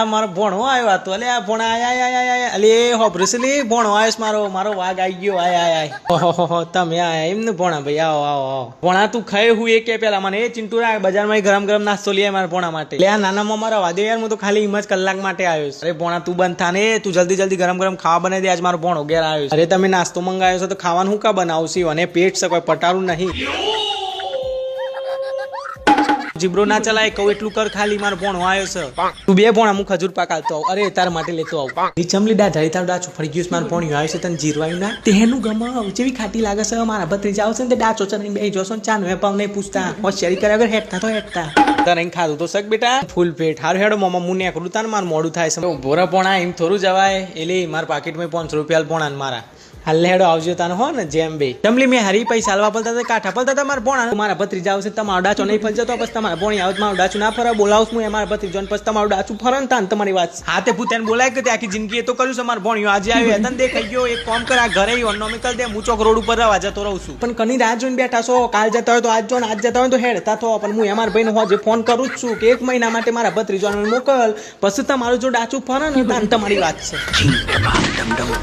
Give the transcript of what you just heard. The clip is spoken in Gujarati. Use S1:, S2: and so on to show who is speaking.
S1: મારો ભણો આવ્યો હતો અલે આ ભણા આય અલે હોબ્રસલી ભણો આવ્યો મારો મારો વાઘ આવી ગયો આય ઓહો તમે આયા એમ ને ભણા ભાઈ આવો આવો આવો ભણા તું ખાય હું એ કે પેલા મને એ ચિંટુ રા બજારમાં ગરમ ગરમ નાસ્તો લઈ મારા ભણા માટે લે આ નાનામાં મારા વાદે યાર હું તો ખાલી હિંમત કલાક માટે આવ્યો અરે ભણા તું બંધ થા ને તું જલ્દી ગરમ ગરમ ખાવા બનાવી દે આજ મારો ભણો ઘેર આવ્યો અરે તમે નાસ્તો મંગાવ્યો છો તો ખાવાનું હું કા બનાવશી અને પેટ છે કોઈ પટારું નહીં જીબ્રો ના ચલાય કહું એટલું કર ખાલી મારો ભણો આવ્યો છે તું બે ભણા હું ખજૂર પાકાલતો આવ અરે તાર માટે લેતો આવ ચમલી ઢાળી તારું ડાચું ફરી ગયું મારું ભણ્યું આવ્યું છે તને જીરવાયું ના તેનું ગમાવ જેવી ખાટી લાગે છે મારા ભત્રીજા આવશે ને તે ડાચો ચડીને બેસી જોશો ને ચાનો વેપાવ નહીં પૂછતા હોશિયારી કર્યા વગર હેઠતા તો હેઠતા તને ખાધું તો શક બેટા ફૂલ પેટ હારું હેડો મમ્મા હું નેકરું તાને મારું મોડું થાય છે ભોરા પોણા એમ થોડું જવાય એટલે મારા પાકીટમાં 500 રૂપિયા પોણા ને મારા હાલ હેડો આવજો તાનો હો ને જેમ બે ચમલી મેં હરી પૈસા હાલવા પડતા હતા કાઠા પડતા હતા મારા ભોણા મારા ભત્રીજા આવશે તમારો ડાચો નહીં ફરજો તો પછી તમારા ભોણી આવત મારું ડાચું ના ફરે બોલાવું હું મારા ભત્રીજો ને પછી તમારું ડાચું ફરે ને તાન તમારી વાત હાથે ભૂતેને બોલાય કે આખી જિંદગી એ તો કર્યું છે મારા ભોણીઓ આજે આવ્યો તને દેખાઈ ગયો એક કામ કર આ ઘરે ઓનોમિકલ દે હું ચોક રોડ ઉપર રહેવા જતો રહું છું પણ કની રાહ જોઈને બેઠા છો કાલ જતા હોય તો આજ જો ને આજ જતા હોય તો હેડતા થો પણ હું મારા ભાઈને હોજે ફોન કરું જ છું કે 1 મહિના માટે મારા ભત્રીજો મોકલ પછી તમારું જો ડાચું ફરે ને તાન તમારી વાત છે